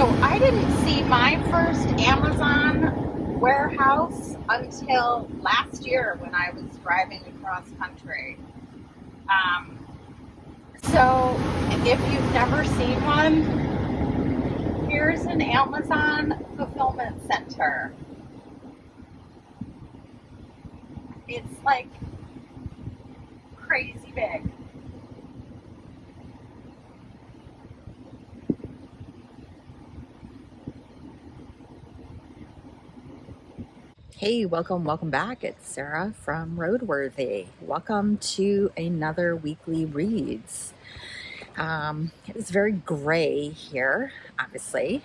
So I didn't see my first Amazon warehouse until last year when I was driving across country. Um, so if you've never seen one, here's an Amazon fulfillment center. It's like crazy big. Hey, welcome back. It's Sarah from Roadworthy. Welcome to another weekly reads. It's very gray here, obviously,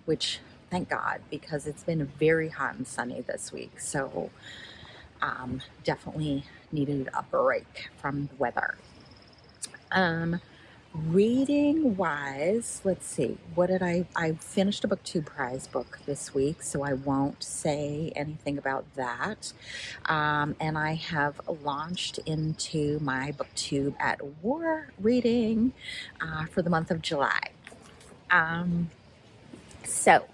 which thank God, because it's been very hot and sunny this week. So definitely needed a break from the weather. Reading wise, let's see, what did I finished a booktube prize book this week, so I won't say anything about that. And I have launched into my booktube at war reading for the month of July. So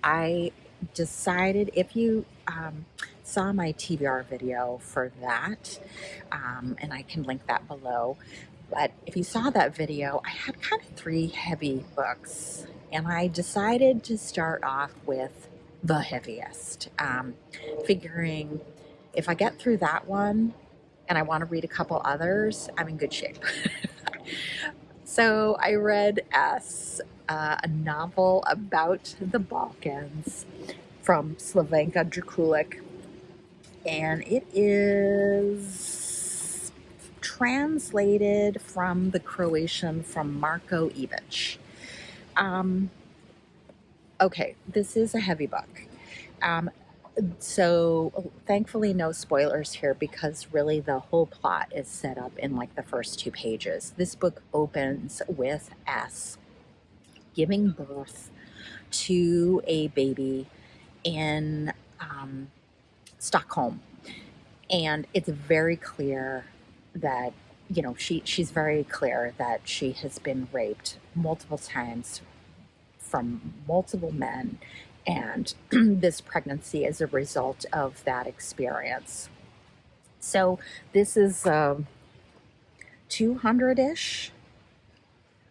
I decided, if you saw my TBR video for that, and I can link that below. But if you saw that video, I had kind of three heavy books, and I decided to start off with the heaviest, figuring if I get through that one and I want to read a couple others, I'm in good shape. So I read a novel about the Balkans from Slavenka Drukulic, and it is translated from the Croatian from Marko, Ilic. Okay, this is a heavy book. So thankfully no spoilers here, because really the whole plot is set up in like the first 2 pages. This book opens with S giving birth to a baby in Stockholm. And it's very clear that, she's very clear that she has been raped multiple times from multiple men, and this pregnancy is a result of that experience. So this is 200-ish.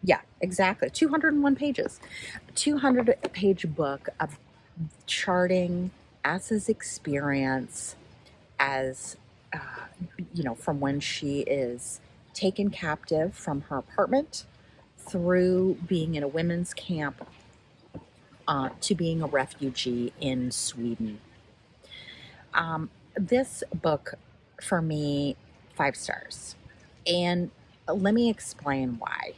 Yeah, exactly. 201 pages. 200-page book of charting S's experience as, from when she is taken captive from her apartment through being in a women's camp to being a refugee in Sweden. This book, for me, 5 stars. And let me explain why.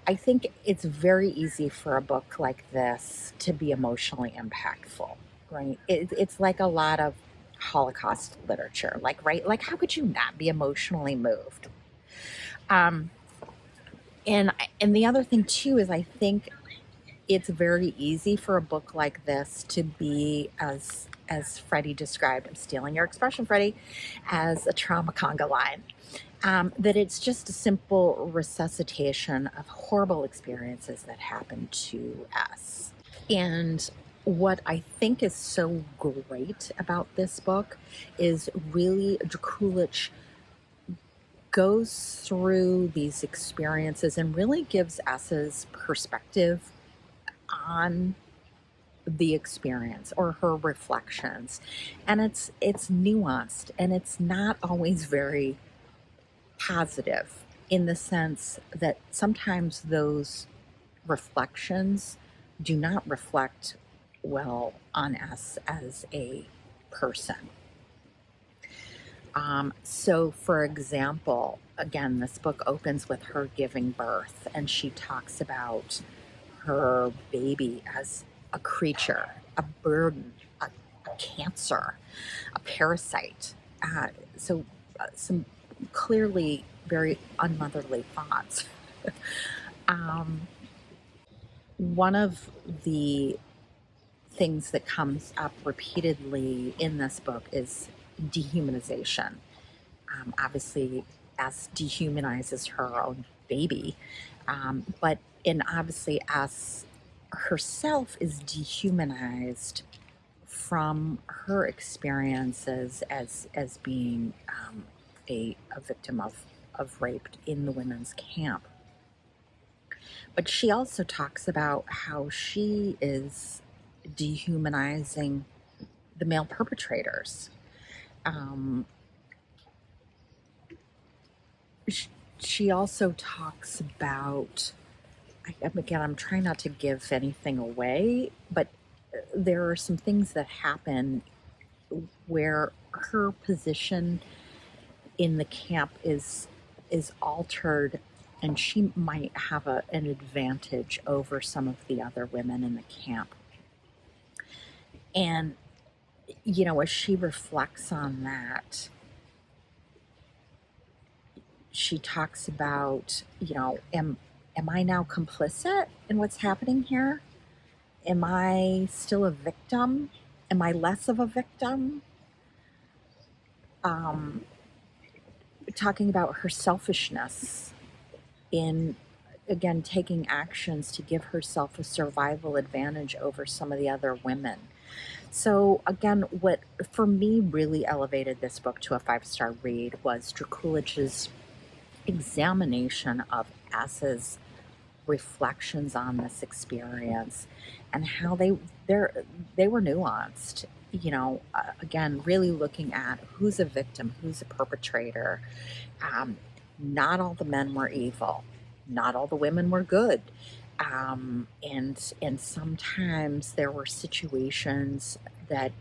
I think it's very easy for a book like this to be emotionally impactful, right? It's like a lot of Holocaust literature, right? Like, how could you not be emotionally moved? And the other thing too is I think it's very easy for a book like this to be, as Freddie described, I'm stealing your expression, Freddie, as a trauma conga line. That it's just a simple resuscitation of horrible experiences that happened to us. And what I think is so great about this book is really Drukulic goes through these experiences and really gives S's perspective on the experience, or her reflections. And it's nuanced, and it's not always very positive, in the sense that sometimes those reflections do not reflect well on us as a person. So for example, again, this book opens with her giving birth, and she talks about her baby as a creature, a burden, a cancer, a parasite. So some clearly very unmotherly thoughts. One of the things that comes up repeatedly in this book is dehumanization. Obviously, S dehumanizes her own baby, but obviously S herself is dehumanized from her experiences as being a victim of rape in the women's camp. But she also talks about how she is dehumanizing the male perpetrators. Um, she also talks about, again, I'm trying not to give anything away, but there are some things that happen where her position in the camp is altered, and she might have an advantage over some of the other women in the camp. And as she reflects on that, she talks about, am I now complicit in what's happening here? Am I still a victim? Am I less of a victim? Talking about her selfishness in, again, taking actions to give herself a survival advantage over some of the other women. So again, what for me really elevated this book to a 5-star read was Drukulic's examination of S's reflections on this experience and how they were nuanced. Again, really looking at who's a victim, who's a perpetrator. Not all the men were evil. Not all the women were good. And sometimes there were situations that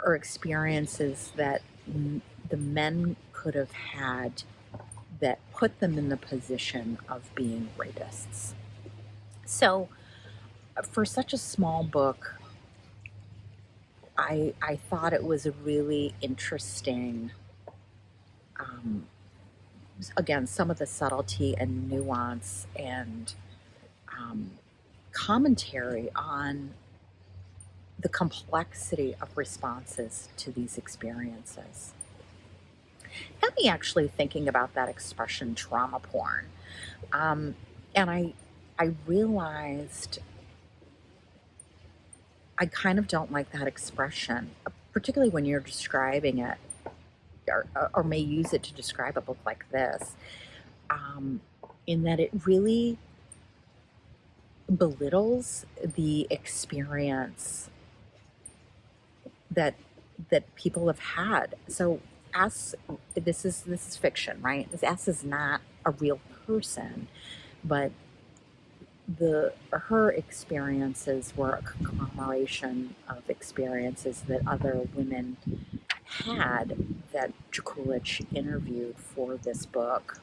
or experiences that the men could have had that put them in the position of being rapists. So for such a small book, I thought it was a really interesting, again, some of the subtlety and nuance and commentary on the complexity of responses to these experiences. Got me actually thinking about that expression, trauma porn. And I realized I kind of don't like that expression, particularly when you're describing it or may use it to describe a book like this, in that it really belittles the experience that people have had. So this is fiction, right? S is not a real person, but her experiences were a conglomeration of experiences that other women had that Drukulic interviewed for this book.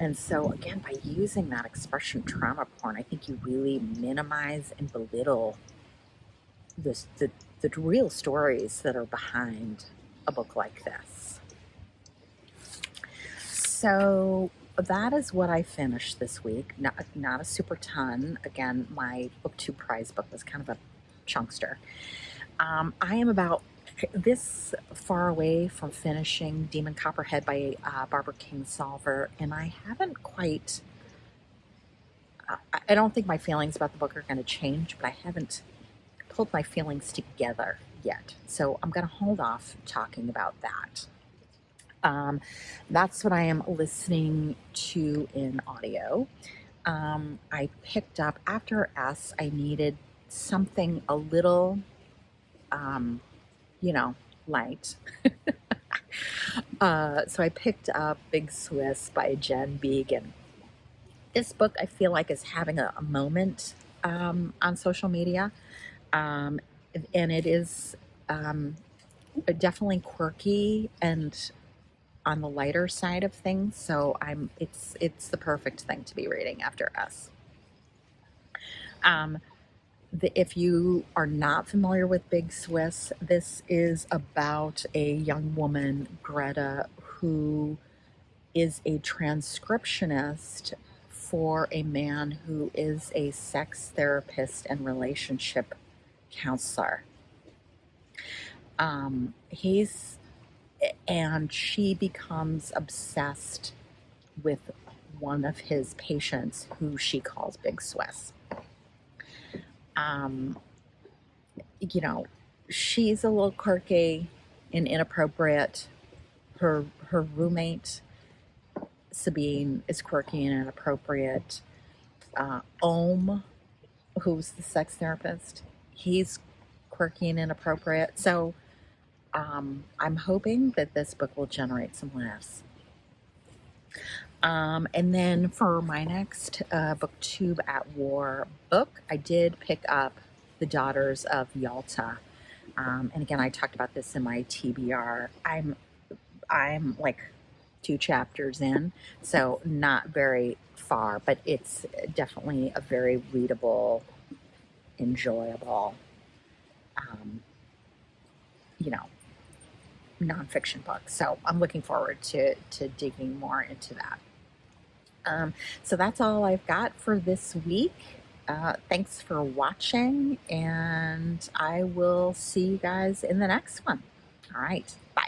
And so again, by using that expression trauma porn, I think you really minimize and belittle the real stories that are behind a book like this. So that is what I finished this week. Not a super ton. Again, my book 2 prize book was kind of a chunkster. I am about this far away from finishing Demon Copperhead by Barbara Kingsolver, and I haven't quite, I don't think my feelings about the book are going to change, but I haven't pulled my feelings together yet. So I'm going to hold off talking about that. That's what I am listening to in audio. I picked up, after S, I needed something a little, light. So I picked up Big Swiss by Jen Began. This book I feel like is having a moment on social media. And it is definitely quirky and on the lighter side of things. So it's the perfect thing to be reading after us. If you are not familiar with Big Swiss, this is about a young woman, Greta, who is a transcriptionist for a man who is a sex therapist and relationship counselor. And she becomes obsessed with one of his patients who she calls Big Swiss. You know, she's a little quirky and inappropriate. Her roommate, Sabine, is quirky and inappropriate. Ohm, who's the sex therapist, he's quirky and inappropriate. So I'm hoping that this book will generate some laughs. And then for my next BookTube at War book, I did pick up The Daughters of Yalta. And again, I talked about this in my TBR. I'm like 2 chapters in, so not very far, but it's definitely a very readable, enjoyable, you know, nonfiction book. So I'm looking forward to digging more into that. So that's all I've got for this week. Thanks for watching, and I will see you guys in the next one. All right, bye.